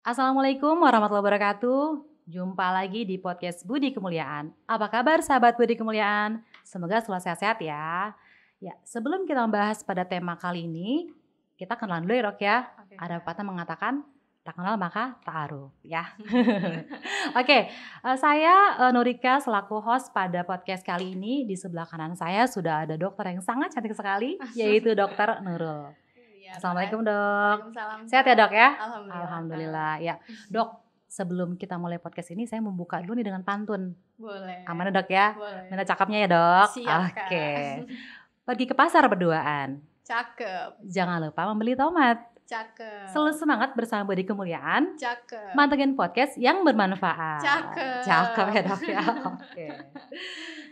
Assalamualaikum warahmatullahi wabarakatuh. Jumpa lagi di podcast Budi Kemuliaan. Apa kabar sahabat Budi Kemuliaan? Semoga selalu sehat-sehat ya. Ya, sebelum kita membahas pada tema kali ini, kita kenalan dulu ya Dok ya. Oke. Ada pepatah mengatakan, tak kenal maka tak aruh ya. Oke, saya Nurika selaku host pada podcast kali ini. Di sebelah kanan saya sudah ada dokter yang sangat cantik sekali, yaitu Dokter Nurul. Ya, Assalamualaikum Dok. Waalaikumsalam. Sehat ya Dok ya? Alhamdulillah. Ya Dok, sebelum kita mulai podcast ini saya membuka dulu nih dengan pantun. Boleh. Aman ya Dok ya? Boleh. Minta cakepnya ya Dok. Siap, Kak. Oke. Pergi ke pasar berduaan. Cakep. Jangan lupa membeli tomat. Cakep. Selalu semangat bersama Budi Kemuliaan. Cakep. Mantengin podcast yang bermanfaat. Cakep ya Dok ya. Oke.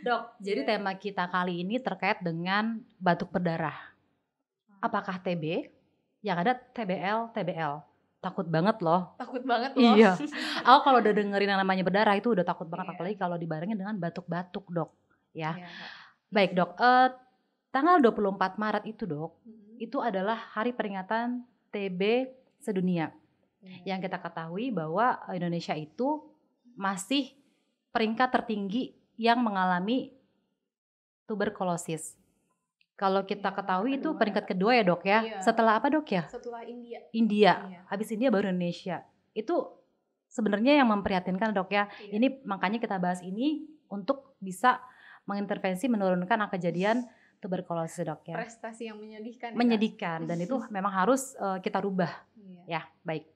Dok, jadi tema kita kali ini terkait dengan batuk berdarah. Apakah TB? Yang ada TBL. Takut banget loh. Takut banget loh. Iya. Aku kalau udah dengerin yang namanya berdarah itu udah takut banget, Iya. apalagi kalau dibarengin dengan batuk-batuk, Dok. Ya. Iya, Kak. Baik, Dok. Tanggal 24 Maret itu, Dok, itu adalah hari peringatan TB sedunia. Iya. Yang kita ketahui bahwa Indonesia itu masih peringkat tertinggi yang mengalami tuberkulosis. Kalau kita Iya, ketahui itu kedua peringkat ya. kedua ya Dok ya. Iya. Setelah apa Dok ya? Setelah India. India. Iya. Habis India baru Indonesia. Itu sebenarnya yang memprihatinkan Dok ya. Iya. Ini makanya kita bahas ini untuk bisa mengintervensi menurunkan angka kejadian tuberkulosis Dok ya. Prestasi yang menyedihkan. ya, Kak? Menyedihkan dan itu memang harus kita rubah. Iya. Ya, baik.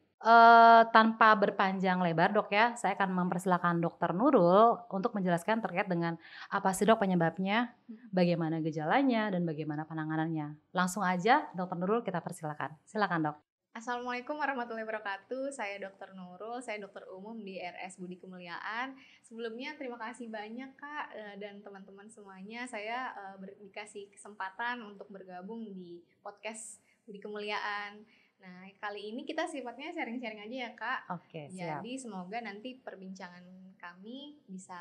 Tanpa berpanjang lebar Dok ya, saya akan mempersilakan Dokter Nurul untuk menjelaskan terkait dengan apa sih Dok penyebabnya, bagaimana gejalanya, dan bagaimana penanganannya. Langsung aja Dokter Nurul kita persilakan. Silakan Dok. Assalamualaikum warahmatullahi wabarakatuh. Saya Dr. Nurul, saya dokter umum di RS Budi Kemuliaan. Sebelumnya terima kasih banyak Kak dan teman-teman semuanya. Saya dikasih kesempatan untuk bergabung di podcast Budi Kemuliaan. Nah, kali ini kita sifatnya sharing-sharing aja ya Kak. Oke, siap. Jadi semoga nanti perbincangan kami bisa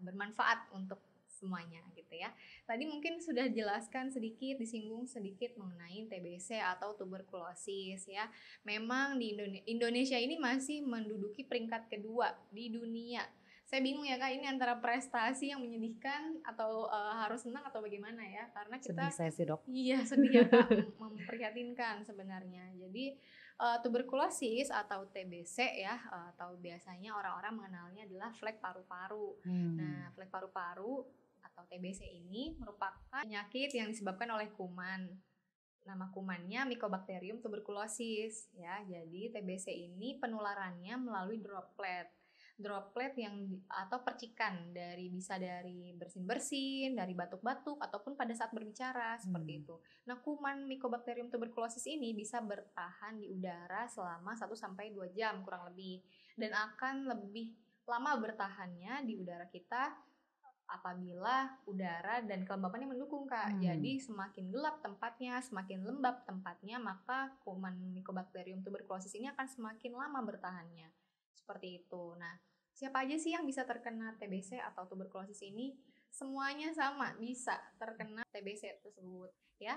bermanfaat untuk semuanya gitu ya. Tadi mungkin sudah jelaskan sedikit, disinggung sedikit mengenai TBC atau tuberkulosis ya. Memang di Indonesia ini masih menduduki peringkat kedua di dunia. Saya bingung ya Kak, ini antara prestasi yang menyedihkan atau harus senang atau bagaimana ya? Karena kita Sedih saya sih Dok. iya sedih ya Kak, memprihatinkan sebenarnya. Jadi tuberkulosis atau TBC ya, atau biasanya orang-orang mengenalnya adalah flek paru-paru. Nah, flek paru-paru atau TBC ini merupakan penyakit yang disebabkan oleh kuman. Nama kumannya Mycobacterium tuberculosis ya. Jadi TBC ini penularannya melalui droplet yang atau percikan bisa dari bersin-bersin, dari batuk-batuk ataupun pada saat berbicara seperti itu. Nah, kuman Mycobacterium tuberculosis ini bisa bertahan di udara selama 1 sampai 2 jam kurang lebih dan akan lebih lama bertahannya di udara kita apabila udara dan kelembapannya mendukung Kak. Jadi semakin gelap tempatnya, semakin lembab tempatnya, maka kuman Mycobacterium tuberculosis ini akan semakin lama bertahannya. Seperti itu. Nah, siapa aja sih yang bisa terkena TBC atau tuberkulosis ini? Semuanya sama bisa terkena TBC tersebut ya.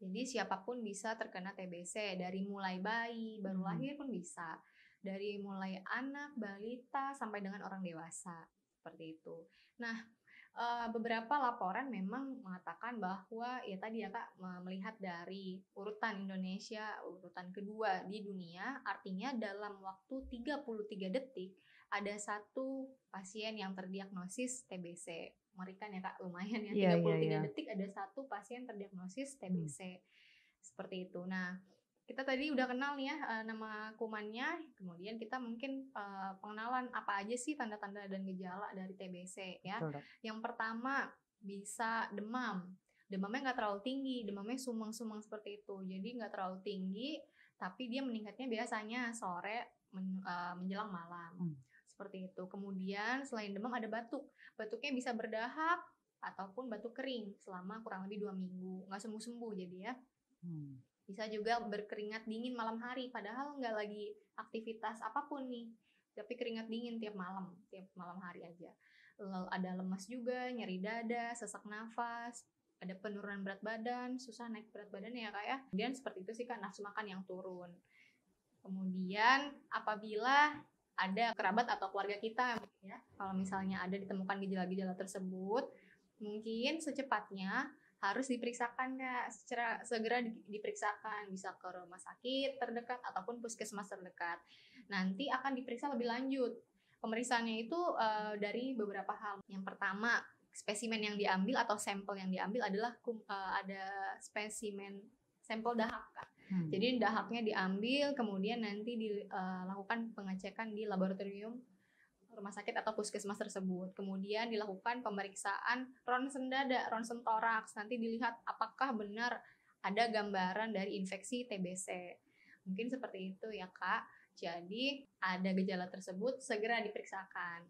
Jadi siapapun bisa terkena TBC, dari mulai bayi, baru lahir pun bisa. Dari mulai anak, balita, sampai dengan orang dewasa. Seperti itu. Nah, beberapa laporan memang mengatakan bahwa ya tadi ya Kak, melihat dari urutan Indonesia urutan kedua di dunia, artinya dalam waktu 33 detik ada satu pasien yang terdiagnosis TBC. Mengerikan ya Kak, lumayan ya, 33 detik ada satu pasien terdiagnosis TBC. Seperti itu. Nah, kita tadi udah kenal nih ya nama kumannya, kemudian kita mungkin pengenalan apa aja sih tanda-tanda dan gejala dari TBC ya. Betul, Dok. Yang pertama bisa demam. Demamnya nggak terlalu tinggi, demamnya sumeng-sumeng seperti itu. Jadi nggak terlalu tinggi, tapi dia meningkatnya biasanya sore menjelang malam. Seperti itu. Kemudian selain demam ada batuk. Batuknya bisa berdahak ataupun batuk kering selama kurang lebih 2 minggu. Nggak sembuh-sembuh jadi ya. Bisa juga berkeringat dingin malam hari, padahal nggak lagi aktivitas apapun nih, tapi keringat dingin tiap malam hari aja. Lalu ada lemas juga, nyeri dada, sesak nafas, ada penurunan berat badan, susah naik berat badan ya Kak ya. Kemudian seperti itu sih Kak, nafsu makan yang turun. Kemudian apabila ada kerabat atau keluarga kita ya, kalau misalnya ada ditemukan gejala-gejala tersebut, mungkin secepatnya harus diperiksakan Kak, segera diperiksakan, bisa ke rumah sakit terdekat ataupun puskesmas terdekat. Nanti akan diperiksa lebih lanjut. Pemeriksaannya itu dari beberapa hal. Yang pertama, spesimen yang diambil atau sampel yang diambil adalah ada spesimen sampel dahak Kak. Jadi dahaknya diambil, kemudian nanti dilakukan pengecekan di laboratorium rumah sakit atau puskesmas tersebut. Kemudian dilakukan pemeriksaan ronsen dada, ronsen toraks. Nanti dilihat apakah benar ada gambaran dari infeksi TBC. Mungkin seperti itu ya Kak. Jadi ada gejala tersebut segera diperiksakan.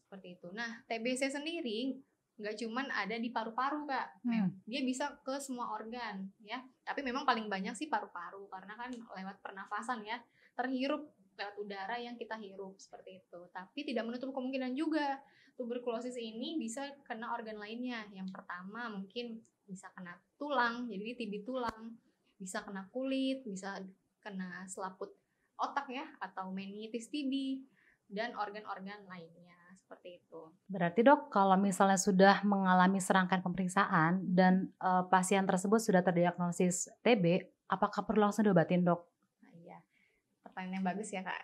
Seperti itu. Nah, TBC sendiri nggak cuman ada di paru-paru Kak, dia bisa ke semua organ ya. Tapi memang paling banyak sih paru-paru karena kan lewat pernafasan ya, terhirup lewat udara yang kita hirup seperti itu. Tapi tidak menutup kemungkinan juga tuberkulosis ini bisa kena organ lainnya. Yang pertama mungkin bisa kena tulang, jadi TB tulang, bisa kena kulit, bisa kena selaput otak ya, atau meningitis TB dan organ-organ lainnya. Seperti itu. Berarti dok, kalau misalnya sudah mengalami serangkaian pemeriksaan dan pasien tersebut sudah terdiagnosis TB, apakah perlu langsung diobatin dok? Nah, iya, pertanyaan yang bagus ya Kak.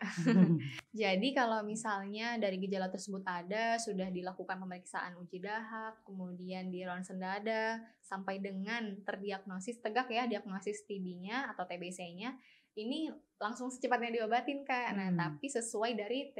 Jadi kalau misalnya dari gejala tersebut ada, sudah dilakukan pemeriksaan uji dahak, kemudian di ronsen dada, sampai dengan terdiagnosis tegak ya, diagnosis TB-nya atau TBC-nya, ini langsung secepatnya diobatin Kak. Nah, tapi sesuai dari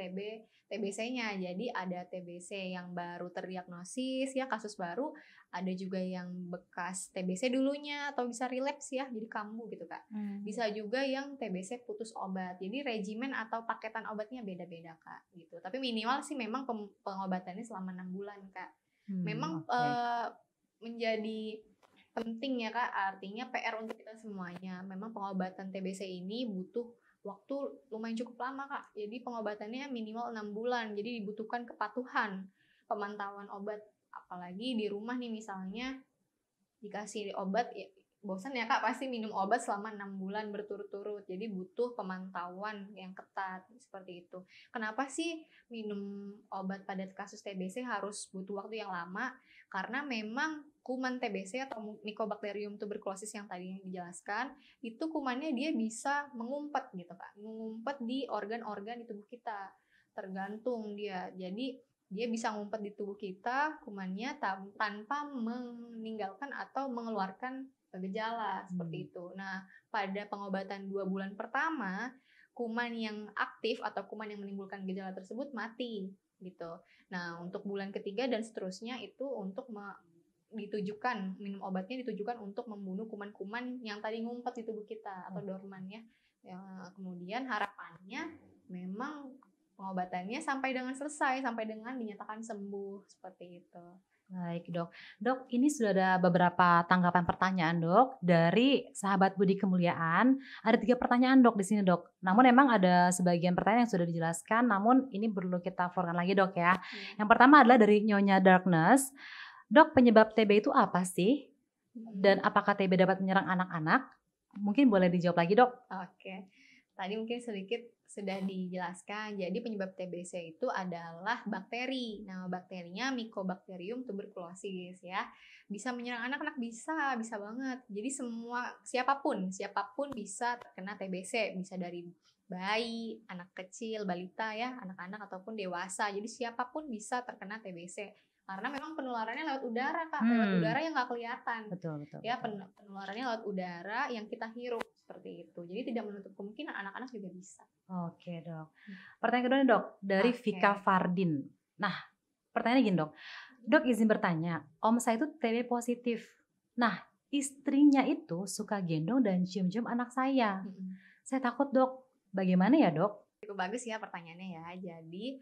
TBC-nya. Jadi ada TBC yang baru terdiagnosis ya, kasus baru, ada juga yang bekas TBC dulunya atau bisa relapse ya, jadi kambuh gitu Kak. Bisa juga yang TBC putus obat. Jadi regimen atau paketan obatnya beda-beda Kak gitu. Tapi minimal sih memang pengobatannya selama 6 bulan Kak. Memang menjadi penting ya Kak, artinya PR untuk kita semuanya. Memang pengobatan TBC ini butuh waktu lumayan cukup lama Kak. Jadi pengobatannya minimal 6 bulan. Jadi dibutuhkan kepatuhan, pemantauan obat. Apalagi di rumah nih misalnya dikasih obat, ya, bosan ya Kak, pasti minum obat selama 6 bulan berturut-turut. Jadi butuh pemantauan yang ketat seperti itu. Kenapa sih minum obat pada kasus TBC harus butuh waktu yang lama? Karena memang kuman TBC atau Mycobacterium tuberculosis yang tadi dijelaskan, itu kumannya dia bisa mengumpet gitu Kak. Mengumpet di organ-organ di tubuh kita. Tergantung dia. Jadi dia bisa ngumpet di tubuh kita kumannya tanpa meninggalkan atau mengeluarkan gejala seperti itu. Nah, pada pengobatan 2 bulan pertama, kuman yang aktif atau kuman yang menimbulkan gejala tersebut mati gitu. Nah, untuk bulan ketiga dan seterusnya itu untuk ditujukan, minum obatnya ditujukan untuk membunuh kuman-kuman yang tadi ngumpet di tubuh kita atau dorman ya. Kemudian harapannya memang pengobatannya sampai dengan selesai, sampai dengan dinyatakan sembuh seperti itu. Baik dok, dok ini sudah ada beberapa tanggapan pertanyaan dok dari sahabat Budi Kemuliaan. Ada 3 pertanyaan dok di sini dok. Namun emang ada sebagian pertanyaan yang sudah dijelaskan, namun ini perlu kita forward lagi dok ya. Yang pertama adalah dari Nyonya Darkness. Dok, penyebab TB itu apa sih? Dan apakah TB dapat menyerang anak-anak? Mungkin boleh dijawab lagi dok. Oke. Tadi mungkin sedikit sudah dijelaskan. Jadi penyebab TBC itu adalah bakteri. Nama bakterinya Mycobacterium tuberculosis ya. Bisa menyerang anak-anak, bisa banget. Jadi siapapun bisa terkena TBC. Bisa dari bayi, anak kecil, balita ya, anak-anak ataupun dewasa. Jadi siapapun bisa terkena TBC. Karena memang penularannya lewat udara Kak, lewat udara yang nggak kelihatan. Betul. Ya, penularannya lewat udara yang kita hirup seperti itu. Jadi tidak menutup kemungkinan anak-anak juga bisa. Oke dok. Pertanyaan kedua nih dok, dari Vika Fardin. Nah, pertanyaannya gini dok. Dok izin bertanya, om saya itu TB positif. Nah, istrinya itu suka gendong dan cium-cium anak saya. Saya takut dok, bagaimana ya dok? Cukup bagus ya pertanyaannya ya. Jadi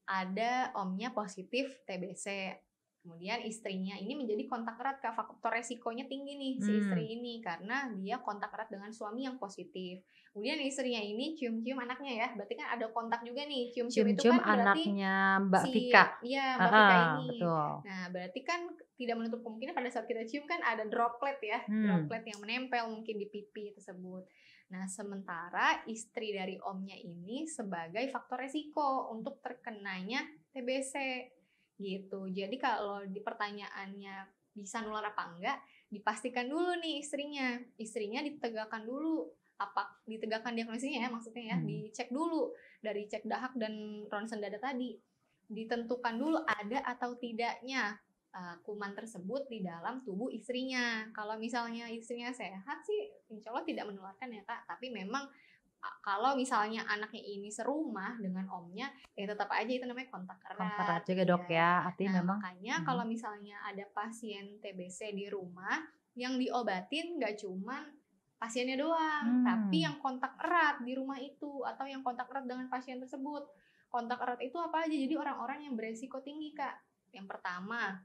ada omnya positif TBC. Kemudian istrinya ini menjadi kontak erat, Kak. Faktor resikonya tinggi nih si istri ini karena dia kontak erat dengan suami yang positif. Kemudian istrinya ini cium-cium anaknya ya. Berarti kan ada kontak juga nih. Cium-cium itu Cium-cium kan berarti anaknya Mbak si Vika. ya Mbak Vika ini. Betul. Nah, berarti kan tidak menutup kemungkinan pada saat kita cium kan ada droplet ya. Droplet yang menempel mungkin di pipi tersebut. Nah, sementara istri dari omnya ini sebagai faktor resiko untuk terkenanya TBC gitu. Jadi kalau di pertanyaannya bisa nular apa enggak, dipastikan dulu nih istrinya ditegakkan dulu, apa ditegakkan diagnosisnya ya maksudnya ya, dicek dulu dari cek dahak dan ronsen dada tadi, ditentukan dulu ada atau tidaknya kuman tersebut di dalam tubuh istrinya. Kalau misalnya istrinya sehat sih insya Allah tidak menularkan ya Kak, tapi memang kalau misalnya anaknya ini serumah dengan omnya, ya tetap aja itu namanya kontak Kontak erat. erat juga dok ya, artinya Nah, memang. makanya kalau misalnya ada pasien TBC di rumah, yang diobatin nggak cuman pasiennya doang, tapi yang kontak erat di rumah itu, atau yang kontak erat dengan pasien tersebut. Kontak erat itu apa aja? Jadi orang-orang yang beresiko tinggi, Kak. Yang pertama,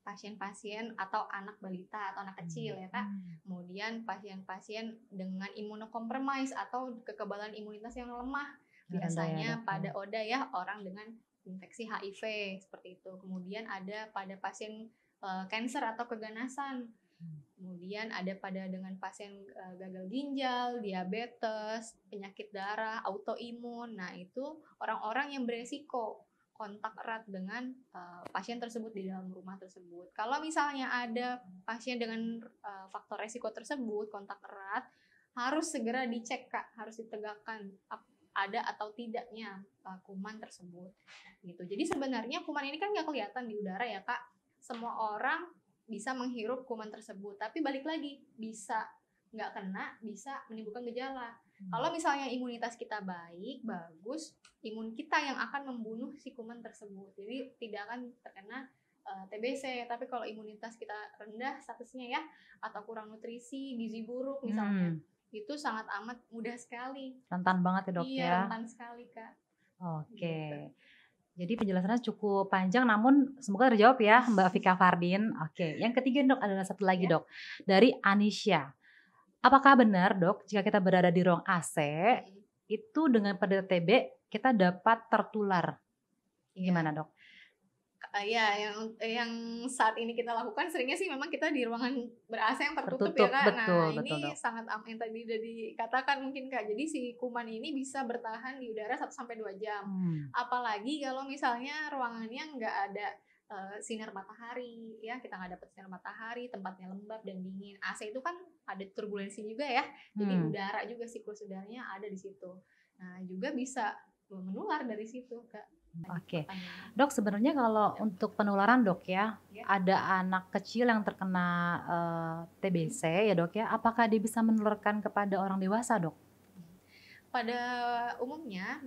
pasien-pasien atau anak balita atau anak kecil ya Kak. Kemudian pasien-pasien dengan imunokompromis atau kekebalan imunitas yang lemah. Biasanya pada ODA ya, orang dengan infeksi HIV seperti itu. Kemudian ada pada pasien kanker atau keganasan. Kemudian ada pada dengan pasien gagal ginjal, diabetes, penyakit darah, autoimun. Nah, itu orang-orang yang beresiko kontak erat dengan pasien tersebut di dalam rumah tersebut. Kalau misalnya ada pasien dengan faktor resiko tersebut, kontak erat, harus segera dicek Kak, harus ditegakkan ada atau tidaknya kuman tersebut. Gitu. Jadi sebenarnya kuman ini kan nggak kelihatan di udara ya Kak. Semua orang bisa menghirup kuman tersebut, tapi balik lagi bisa nggak kena, bisa menimbulkan gejala. Kalau misalnya imunitas kita baik, bagus, imun kita yang akan membunuh si kuman tersebut. Jadi tidak akan terkena TBC. Tapi kalau imunitas kita rendah statusnya ya, atau kurang nutrisi, gizi buruk misalnya, itu sangat amat mudah sekali. Rentan banget ya dok ya. Iya, rentan sekali Kak. Oke. Jadi penjelasannya cukup panjang, namun semoga terjawab ya Mbak Vika Fardin. Oke, yang ketiga dok adalah satu lagi dok, dari Anisha. Apakah benar dok, jika kita berada di ruang AC, itu dengan penderita TB kita dapat tertular? Gimana dok? Ya, yang saat ini kita lakukan seringnya sih memang kita di ruangan ber-AC yang tertutup ya Kak. Betul, nah betul, ini dok. sangat yang tadi udah dikatakan mungkin Kak. Jadi si kuman ini bisa bertahan di udara 1-2 jam. Apalagi kalau misalnya ruangannya nggak ada sinar matahari ya, kita nggak dapat sinar matahari, tempatnya lembab dan dingin. AC itu kan ada turbulensi juga ya, jadi udara juga siklus udaranya ada di situ. Nah juga bisa menular dari situ Kak. Oke, dok sebenarnya kalau untuk penularan dok ya, ada anak kecil yang terkena TBC ya dok ya, apakah dia bisa menularkan kepada orang dewasa dok? Pada umumnya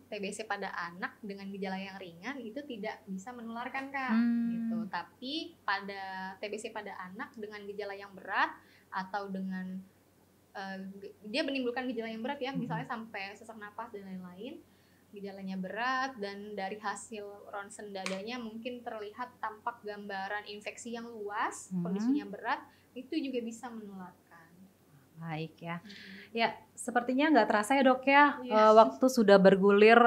TBC pada anak dengan gejala yang ringan itu tidak bisa menularkan Kak, gitu. Tapi pada TBC pada anak dengan gejala yang berat atau dengan dia menimbulkan gejala yang berat ya, misalnya sampai sesak napas dan lain-lain, gejalanya berat dan dari hasil ronsen dadanya mungkin terlihat tampak gambaran infeksi yang luas, kondisinya berat, itu juga bisa menularkan. Baik ya, ya sepertinya nggak terasa ya dok ya, waktu sudah bergulir,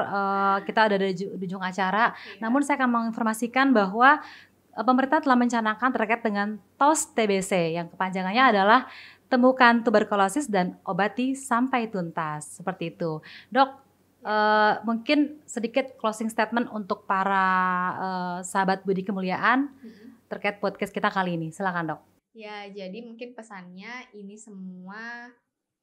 kita ada di ujung acara. Namun saya akan menginformasikan bahwa pemerintah telah mencanangkan terkait dengan TOS TBC yang kepanjangannya adalah temukan tuberkulosis dan obati sampai tuntas, seperti itu. Dok, mungkin sedikit closing statement untuk para sahabat Budi Kemuliaan terkait podcast kita kali ini, silakan dok. Ya, jadi mungkin pesannya ini semua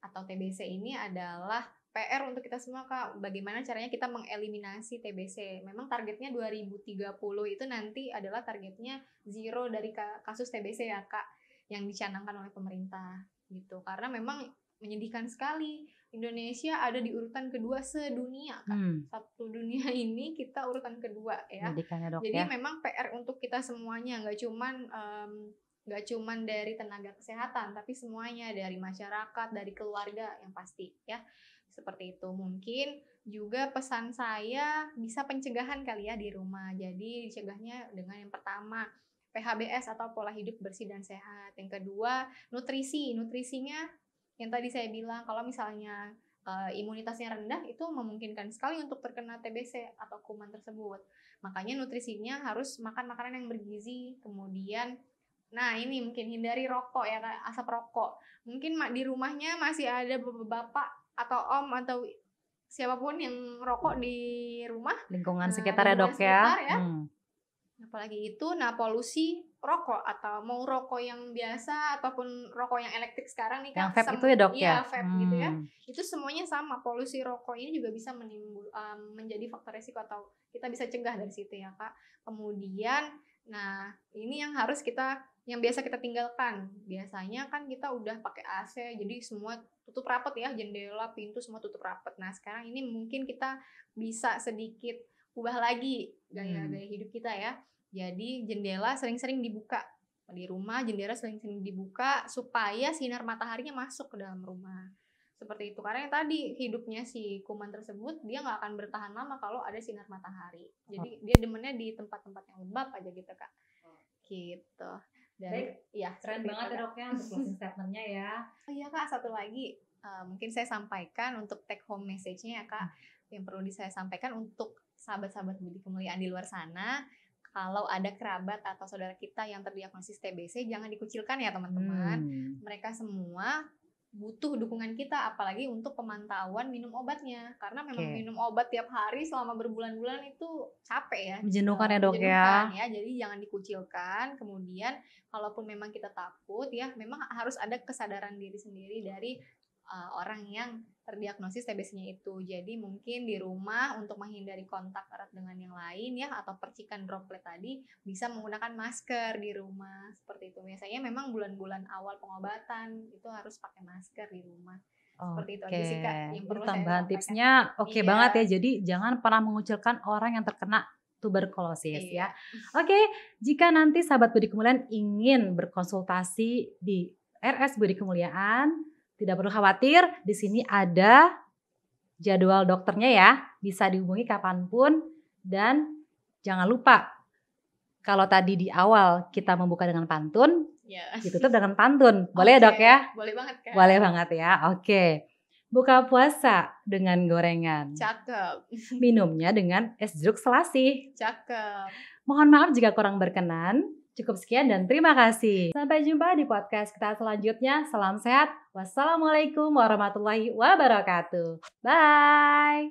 atau TBC ini adalah PR untuk kita semua Kak. Bagaimana caranya kita mengeliminasi TBC. Memang targetnya 2030 itu nanti adalah targetnya zero dari kasus TBC ya Kak, yang dicanangkan oleh pemerintah gitu. Karena memang menyedihkan sekali. Indonesia ada di urutan kedua sedunia Kak. Satu dunia ini kita urutan kedua ya. Dok, jadi ya. memang PR untuk kita semuanya, nggak cuman dari tenaga kesehatan, tapi semuanya, dari masyarakat, dari keluarga yang pasti ya. Seperti itu. Mungkin juga pesan saya bisa pencegahan kali ya di rumah. Jadi dicegahnya dengan yang pertama PHBS atau pola hidup bersih dan sehat. Yang kedua nutrisinya yang tadi saya bilang kalau misalnya imunitasnya rendah itu memungkinkan sekali untuk terkena TBC atau kuman tersebut. Makanya nutrisinya harus makan makanan yang bergizi. Kemudian nah ini mungkin hindari rokok ya Kak, asap rokok. Mungkin di rumahnya masih ada bapak atau om atau siapapun yang rokok di rumah, Lingkungan sekitar ya dok ya. Apalagi itu, nah polusi rokok atau mau rokok yang biasa ataupun rokok yang elektrik sekarang nih Kak. Yang vape itu ya dok ya? Iya vape gitu ya. Itu semuanya sama, polusi rokok ini juga bisa menjadi faktor resiko atau kita bisa cegah dari situ ya Kak. Kemudian, nah ini yang biasa kita tinggalkan. Biasanya kan kita udah pakai AC, jadi semua tutup rapat ya, jendela, pintu semua tutup rapat. Nah sekarang ini mungkin kita bisa sedikit ubah lagi gaya hidup kita ya. Jadi jendela sering-sering dibuka di rumah, jendela sering-sering dibuka supaya sinar mataharinya masuk ke dalam rumah. Seperti itu, karena yang tadi hidupnya si kuman tersebut dia nggak akan bertahan lama kalau ada sinar matahari. Jadi dia demennya di tempat-tempat yang lembab aja gitu Kak. Gitu. Dan baik, ya keren banget ya dok ya untuk closing statementnya ya. Oh iya Kak, satu lagi mungkin saya sampaikan untuk take home message-nya ya Kak, yang perlu saya sampaikan untuk sahabat-sahabat Budi Kemuliaan di luar sana. Kalau ada kerabat atau saudara kita yang terdiagnosis TBC, jangan dikucilkan ya teman-teman. Mereka semua butuh dukungan kita, apalagi untuk pemantauan minum obatnya. Karena memang minum obat tiap hari selama berbulan-bulan itu capek ya. Menjenuhkan ya dok ya. Jadi jangan dikucilkan. Kemudian kalaupun memang kita takut ya, memang harus ada kesadaran diri sendiri dari orang yang terdiagnosis TBC-nya itu. Jadi mungkin di rumah untuk menghindari kontak erat dengan yang lain ya, atau percikan droplet tadi bisa menggunakan masker di rumah. Seperti itu. Biasanya memang bulan-bulan awal pengobatan itu harus pakai masker di rumah. Seperti itu aja sih Kak yang perlu saya tambahan tipsnya oke banget ya. Jadi jangan pernah mengucilkan orang yang terkena tuberkulosis ya. Oke, jika nanti sahabat Budi Kemuliaan ingin berkonsultasi di RS Budi Kemuliaan, tidak perlu khawatir, di sini ada jadwal dokternya ya, bisa dihubungi kapanpun. Dan jangan lupa, kalau tadi di awal kita membuka dengan pantun, ditutup dengan pantun. Boleh ya dok ya? Boleh banget Kak. Boleh banget ya, oke. Buka puasa dengan gorengan. Cakep. Minumnya dengan es jeruk selasih. Cakep. Mohon maaf jika kurang berkenan. Cukup sekian dan terima kasih. Sampai jumpa di podcast kita selanjutnya. Salam sehat. Wassalamualaikum warahmatullahi wabarakatuh. Bye.